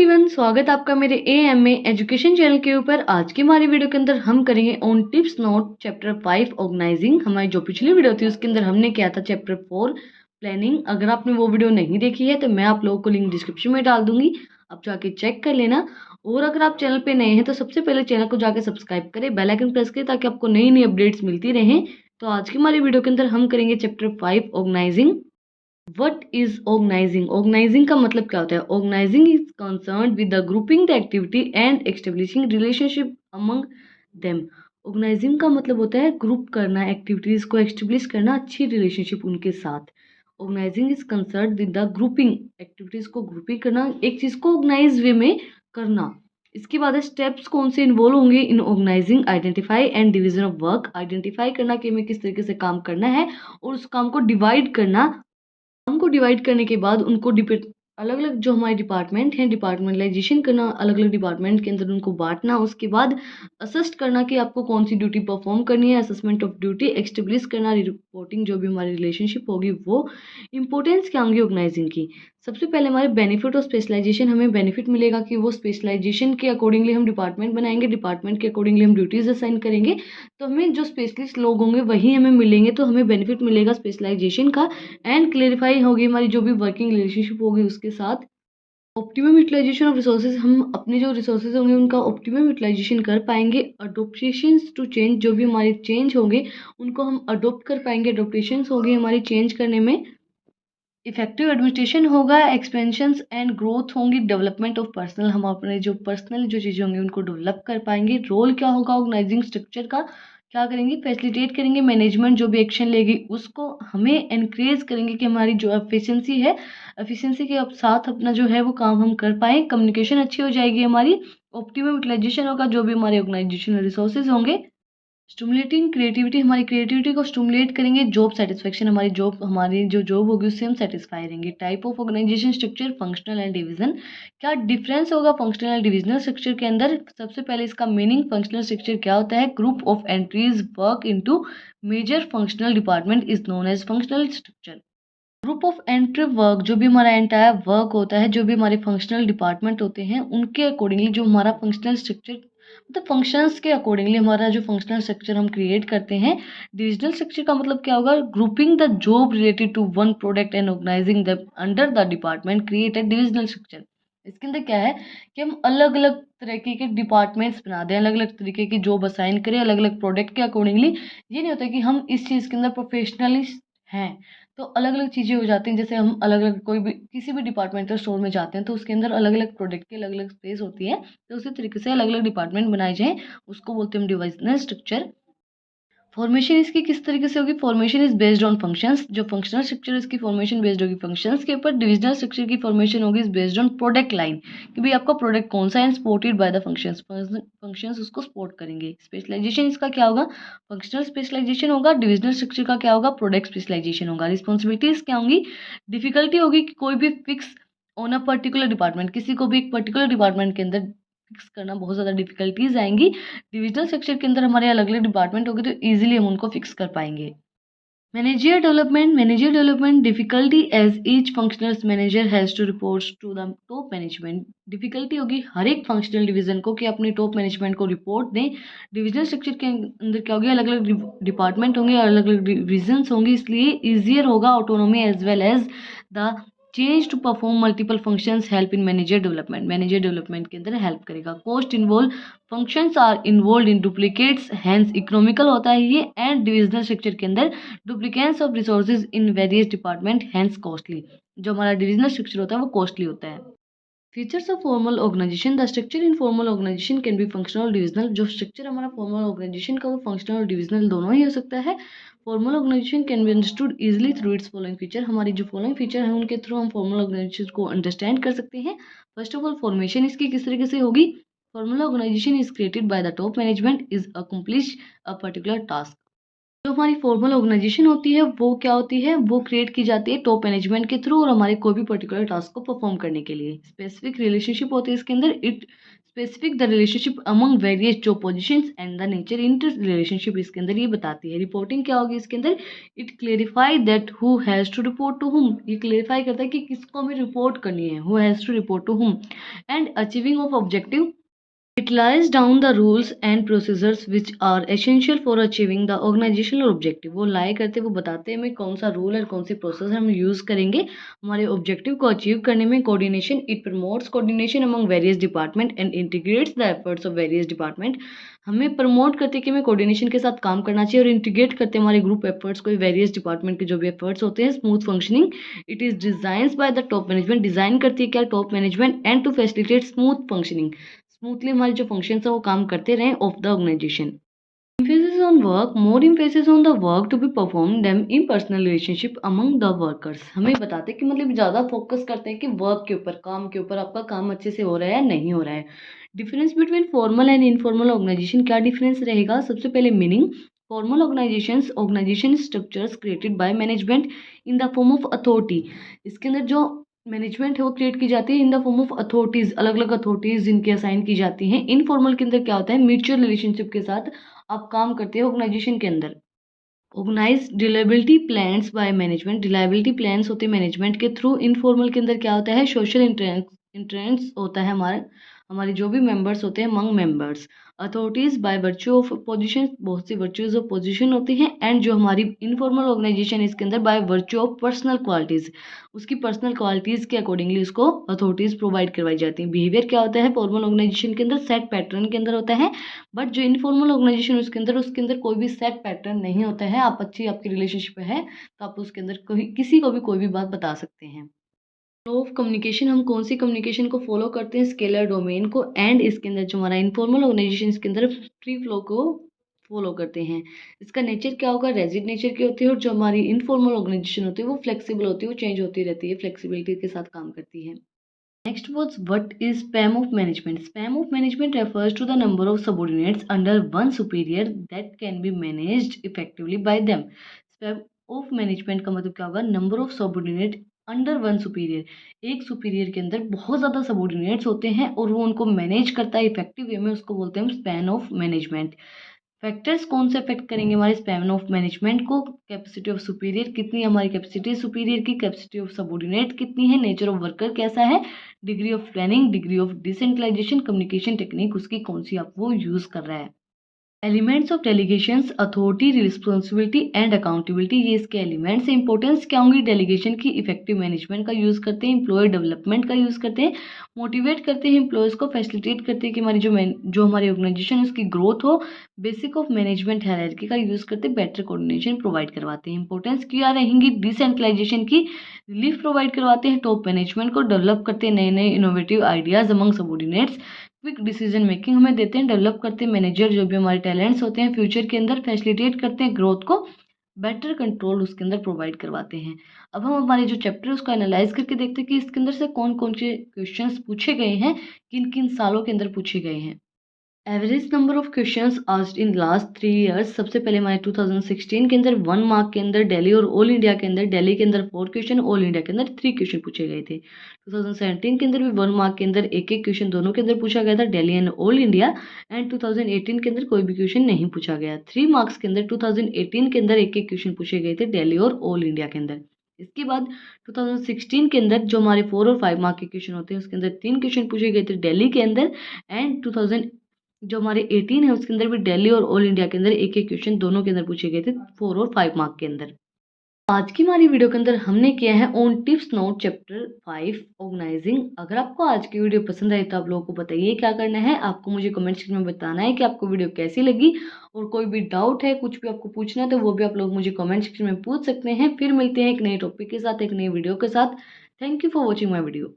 Everyone, स्वागत आपका मेरे एएमए एजुकेशन चैनल के ऊपर। आज की हमारी वीडियो के अंदर हम करेंगे on tips note chapter 5 organising. हमारी जो पिछली वीडियो थी उसके अंदर हमने किया था चैप्टर 4 प्लानिंग। अगर आपने वो वीडियो नहीं देखी है तो मैं आप लोगों को लिंक डिस्क्रिप्शन में डाल दूंगी, आप जाके चेक कर लेना। और अगर आप चैनल पे नए हैं तो सबसे पहले चैनल को जाके सब्सक्राइब करें, बेल आइकन प्रेस करें ताकि आपको नई नई अपडेट्स मिलती रहें। तो आज की हमारी वीडियो के अंदर हम करेंगे chapter 5 organising. What is organising? Organising का मतलब क्या होता है? Organising is concern with the grouping the activity and establishing relationship among them. Organising का मतलब होता है ग्रुप करना, एक्टिविटीज को एस्टेब्लिश करना, अच्छी रिलेशनशिप उनके साथ। Organising is concern with the grouping, activities को ग्रुपिंग करना, एक चीज को ऑर्गेनाइज वे में करना। इसके बाद स्टेप्स कौन से इन्वॉल्व होंगे in organising? Identify and division of work, identify करना कि हमें किस तरीके से काम करना है और उस काम को डिवाइड करना। काम को डिवाइड करने के बाद उनको अलग अलग जो हमारे डिपार्टमेंट हैं, डिपार्टमेंटलाइजेशन करना, अलग अलग डिपार्टमेंट के अंदर उनको बांटना। उसके बाद असिस्ट करना कि आपको कौन सी ड्यूटी परफॉर्म करनी है, असेसमेंट ऑफ ड्यूटी, एक्स्टेब्लिश करना, रिपोर्टिंग जो भी हमारी रिलेशनशिप होगी वो। इंपॉर्टेंस क्या होंगी ऑर्गेनाइजिंग की? सबसे पहले हमारे बेनिफिट और स्पेशलाइजेशन, हमें बेनिफिट मिलेगा कि वो स्पेशलाइजेशन के अकॉर्डिंगली हम डिपार्टमेंट बनाएंगे, डिपार्टमेंट के अकॉर्डिंगली हम ड्यूटीज असाइन करेंगे, तो हमें जो स्पेशलिस्ट लोग होंगे वही हमें मिलेंगे, तो हमें बेनिफिट मिलेगा स्पेशलाइजेशन का। एंड क्लेरिफाई होगी हमारी जो भी वर्किंग रिलेशनशिप होगी उसके साथ। ऑप्टिमम यूटिलाइजेशन ऑफ रिसोर्सेज, हम अपने जो रिसोर्सेज होंगे उनका ऑप्टिमम यूटिलाइजेशन कर पाएंगे। अडोप्टेशंस टू चेंज, जो भी हमारे चेंज होंगे उनको हम अडोप्ट कर पाएंगे, अडोप्टेशंस होगी हमारी चेंज करने में। इफेक्टिव एडमिनिस्ट्रेशन होगा, एक्सपेंशंस एंड ग्रोथ होंगी, डेवलपमेंट ऑफ पर्सनल, हम अपने जो पर्सनल जो चीज़ें होंगी उनको डेवलप कर पाएंगे। रोल क्या होगा ऑर्गेनाइजिंग स्ट्रक्चर का? क्या करेंगे? फैसिलिटेट करेंगे, मैनेजमेंट जो भी एक्शन लेगी उसको हमें एनकरेज करेंगे कि हमारी जो एफिशिएंसी है, एफिशिएंसी के साथ अपना जो है वो काम हम कर पाएँ। कम्युनिकेशन अच्छी हो जाएगी हमारी। ऑप्टिमम यूटिलाइजेशन होगा जो भी हमारे ऑर्गेनाइजेशनल रिसोर्सेज होंगे। स्टिमुलेटिंग क्रिएटिविटी, हमारी क्रिएटिविटी को स्टिमुलेट करेंगे। जॉब सेटिस्फेक्शन, हमारी जॉब होगी उससे हम सेटिस्फाई रहेंगे। Type of organisation structure, functional and division. क्या डिफरेंस होगा फंक्शनल एंड डिविजनल स्ट्रक्चर के अंदर? सबसे पहले इसका मीनिंग, फंक्शनल स्ट्रक्चर क्या होता है? Group of entries work into major functional department is known as functional structure. Group of entry work, जो भी हमारा एंटायर वर्क होता है, जो भी हमारे फंक्शनल डिपार्टमेंट होते हैं उनके अकॉर्डिंगली जो हमारा फंक्शनल स्ट्रक्चर, मतलब फंक्शंस के अकॉर्डिंगली हमारा जो फंक्शनल स्ट्रक्चर हम क्रिएट करते हैं। डिविजनल स्ट्रक्चर का मतलब क्या होगा? Grouping the job related to one product and organising the under the department create a divisional structure. इसके अंदर क्या है कि हम अलग अलग तरीके के डिपार्टमेंट्स बना दें, अलग अलग तरीके की जॉब असाइन करें अलग अलग प्रोडक्ट के अकॉर्डिंगली। ये नहीं होता कि हम इस चीज़ के अंदर प्रोफेशनली हैं तो अलग अलग चीज़ें हो जाती हैं। जैसे हम अलग अलग कोई भी किसी भी डिपार्टमेंटल स्टोर में जाते हैं तो उसके अंदर अलग अलग प्रोडक्ट की अलग अलग स्पेस होती है, तो उसी तरीके से अलग अलग डिपार्टमेंट बनाए जाएँ, उसको बोलते हैं हम डिविजनल स्ट्रक्चर। फॉर्मेशन इसकी किस तरीके से होगी? Formation is based on functions, जो फंक्शनल स्ट्रक्चर इसकी फॉर्मेशन बेस्ड होगी फंक्शंस के ऊपर। डिविजनल स्ट्रक्चर की फॉर्मेशन होगी is based on product line, कि भाई आपका प्रोडक्ट कौन सा है, supported by the functions, functions उसको सपोर्ट करेंगे। स्पेशलाइजेशन इसका क्या होगा? फंक्शनल स्पेशलाइजेशन होगा। डिविजनल स्ट्रक्चर का क्या होगा? प्रोडक्ट स्पेशलाइजेशन होगा। रिस्पॉन्सिबिलिटीज क्या होंगी? डिफिकल्टी होगी कि कोई भी fix on a particular department, किसी को भी एक पर्टिकुलर डिपार्टमेंट के अंदर फिक्स करना बहुत ज़्यादा डिफिकल्टीज आएंगी। डिविजनल सेक्शन के अंदर हमारे अलग अलग डिपार्टमेंट होंगे तो इजीली हम उनको फिक्स कर पाएंगे। Manager development difficulty as each functional manager has to report to the top management. Difficulty होगी हर एक फंक्शनल डिवीजन को कि अपने टॉप मैनेजमेंट को रिपोर्ट दें। डिविजनल स्ट्रक्चर के अंदर क्या होगी? अलग अलग डिपार्टमेंट होंगे, अलग अलग डिविजन्स होंगे, इसलिए ईजियर होगा autonomy as well as the change to perform multiple functions help in manager development. Manager development के अंदर हेल्प करेगा। Cost involve, functions are involve in duplicates hence economical होता है ये। एंड डिविजनल स्ट्रक्चर के अंदर duplicates of resources in various department hence costly, जो हमारा डिविजनल स्ट्रक्चर होता है वो कॉस्टली होता है। Features of formal organisation, the structure in formal organisation can be functional और डिविजनल। जो स्ट्रक्चर हमारा फॉर्मल ऑर्गेनाइजेशन का वो फंक्शनल और डिविजनल दोनों ही हो सकता है। Formal organisation can be understood easily through its following feature, हमारी जो फॉलोइंग फीचर है उनके थ्रू हम फॉर्मल ऑर्गेनाइजेशन को अंडरस्टैंड कर सकते हैं। फर्स्ट ऑफ ऑल फॉर्मेशन इसकी किस तरीके से होगी? Formal organisation is created by the top management is accomplish a particular task. जो हमारी फॉर्मल ऑर्गेनाइजेशन होती है वो क्या होती है? वो क्रिएट की जाती है टॉप मैनेजमेंट के थ्रू और हमारे कोई भी पर्टिकुलर टास्क को परफॉर्म करने के लिए। स्पेसिफिक रिलेशनशिप होती है इसके अंदर। It specific the relationship among various job positions and the nature inter relationship इसके अंदर ये बताती है। रिपोर्टिंग क्या होगी इसके अंदर, it clarify that who has to report to whom, ये क्लेरिफाई करता है कि किसको हमें रिपोर्ट करनी है, who has to report to whom, and achieving of objective, it lays down the rules and procedures which are essential for achieving the organizational objective। वो लाई करते, वो बताते हैं हमें कौन सा रूल और कौन सी प्रोसेस हम यूज़ करेंगे हमारे ऑब्जेक्टिव को अचीव करने में। Coordination, it promotes coordination among various department and integrates the efforts of various department. हमें प्रमोट करते हैं कि हमें कोऑर्डिनेशन के साथ काम करना चाहिए और इंटीग्रेट करते हैं हमारे ग्रुप एफर्ट्स को, वेरियस डिपार्टमेंट के जो भी एफर्ट्स होते हैं। Smooth functioning, it is designs by the top management, design करती है क्या top management, and to facilitate smooth functioning, smoothly हमारे जो फंक्शंस है वो काम करते रहें of the organisation. Emphasis on work, more emphasis on the work to be performed them in personal relationship among the workers। हमें बताते हैं कि मतलब ज़्यादा फोकस करते हैं कि वर्क के ऊपर, काम के ऊपर, आपका काम अच्छे से हो रहा है या नहीं हो रहा है। Difference between formal and informal organisation, क्या डिफरेंस रहेगा? सबसे पहले meaning, formal organisation structures created by management in the form of authority. इसके अंदर जो मैनेजमेंट है वो क्रिएट की जाती है इन द फॉर्म ऑफ अथॉरिटीज, अलग अलग अथॉरिटीज जिनकी असाइन की जाती हैं। इनफॉर्मल के अंदर क्या होता है, म्यूचुअल रिलेशनशिप के साथ आप काम करते हैं ऑर्गेनाइजेशन के अंदर। Organise deliberate plans by management, deliberate plans होते हैं मैनेजमेंट के थ्रू। इनफॉर्मल के अंदर क्या होता है, सोशल इंट्रेंस होता है हमारे जो भी मेंबर्स होते हैं मंग members. Authorities by virtue of position, बहुत सी वर्च्यूज ऑफ पोजीशन होती हैं। एंड जो हमारी इनफॉर्मल ऑर्गेनाइजेशन इसके अंदर by virtue of personal qualities, उसकी पर्सनल क्वालिटीज के अकॉर्डिंगली उसको अथॉरिटीज प्रोवाइड करवाई जाती हैं। बिहेवियर क्या होता है फॉर्मल ऑर्गेनाइजेशन के अंदर, सेट पैटर्न के अंदर होता है, बट जो इनफॉर्मल ऑर्गेनाइजेशन उसके अंदर कोई भी सेट पैटर्न नहीं होता है। आप अच्छी आपकी रिलेशनशिप है तो आप उसके अंदर किसी को भी कोई भी बात बता सकते हैं। फ्लो ऑफ कम्युनिकेशन, हम कौन सी कम्युनिकेशन को फॉलो करते हैं, स्केलर डोमेन को। एंड इसके अंदर जो हमारा इनफॉर्मल ऑर्गेनाइजेशन इसके अंदर फ्री फ्लो को फॉलो करते हैं। इसका नेचर क्या होगा, रेजिड नेचर की होती है। और जो हमारी इनफॉर्मल ऑर्गेनाइजेशन होती है वो फ्लेक्सिबल होती है, वो चेंज होती रहती है, फ्लेक्सिबिलिटी के साथ काम करती है। Next was what is span of management? Span of management refers to the number of subordinates under one superior that can be managed effectively by them. Span of management का मतलब क्या होगा, number of subordinate under one superior, एक superior के अंदर बहुत ज़्यादा subordinates होते हैं और वो उनको मैनेज करता है इफेक्टिव वे में, उसको बोलते हैं हम span of management। फैक्टर्स कौन से अफेक्ट करेंगे हमारे स्पैन ऑफ मैनेजमेंट को, कैपेसिटी ऑफ सुपीरियर कितनी, हमारी कैपेसिटी सुपीरियर की, कैपेसिटी ऑफ सबऑर्डिनेट कितनी है, नेचर ऑफ वर्कर कैसा है, degree of planning, degree of decentralisation, communication technique उसकी कौन सी आप वो यूज कर रहा है। Elements of delegations, authority, responsibility and accountability, ये इसके एलिमेंट्स हैं। इंपॉर्टेंस क्या होंगी, डेलीगेशन की, इफेक्टिव मैनेजमेंट का यूज़ करते हैं, एम्प्लॉय डेवलपमेंट का यूज़ करते हैं, मोटिवेट करते हैं एम्प्लॉयज़ को, फैसिलिटेट करते हैं कि हमारी जो हमारी ऑर्गेनाइजेशन है उसकी ग्रोथ हो, बेसिक ऑफ मैनेजमेंट हायरार्की का यूज़ करते हैं, बेटर कोऑर्डिनेशन प्रोवाइड करवाते हैं। इंपॉर्टेंस क्या रहेंगी, डिसेंट्रलाइजेशन की, रिलीफ प्रोवाइड करवाते हैं, टॉप मैनेजमेंट को डेवलप करते हैं नए नए innovative ideas among subordinates, quick decision making हमें देते हैं, डेवलप करते हैं मैनेजर जो भी हमारे टैलेंट्स होते हैं फ्यूचर के अंदर, फैसिलिटेट करते हैं ग्रोथ को, बेटर कंट्रोल उसके अंदर प्रोवाइड करवाते हैं। अब हम हमारे जो चैप्टर है उसको एनालाइज करके देखते हैं कि इसके अंदर से कौन कौन से क्वेश्चंस पूछे गए हैं, किन किन सालों के अंदर पूछे गए हैं। Average number of questions asked in last 3 years, सबसे पहले हमारे 2016 के अंदर 1 मार्क के अंदर दिल्ली और ऑल इंडिया के अंदर, दिल्ली के अंदर 4 क्वेश्चन, ऑल इंडिया के अंदर 3 क्वेश्चन पूछे गए थे। 2017 के अंदर भी 1 मार्क के अंदर एक एक क्वेश्चन दोनों के अंदर पूछा गया था, Delhi and all India. And 2018 के अंदर कोई भी क्वेश्चन नहीं पूछा गया। 3 मार्क्स के अंदर 2018 के अंदर एक एक क्वेश्चन पूछे गए थे दिल्ली और ऑल इंडिया के अंदर। इसके बाद 2016 के अंदर जो हमारे 4 और 5 मार्क के क्वेश्चन होते हैं उसके अंदर 3 क्वेश्चन पूछे गए थे दिल्ली के अंदर। एंड 2000 जो हमारे 18 है उसके अंदर भी दिल्ली और ऑल इंडिया के अंदर एक एक क्वेश्चन दोनों के अंदर पूछे गए थे 4 और 5 मार्क के अंदर। आज की हमारी वीडियो के अंदर हमने किया है on tips note chapter 5 organising. अगर आपको आज की वीडियो पसंद आई तो आप लोगों को बताइए क्या करना है, आपको मुझे कमेंट सेक्शन में बताना है कि आपको वीडियो कैसी लगी, और कोई भी डाउट है कुछ भी आपको पूछना है तो वो भी आप लोग मुझे कमेंट सेक्शन में पूछ सकते हैं। फिर मिलते हैं एक नए टॉपिक के साथ, एक नई वीडियो के साथ। Thank you for watching my video.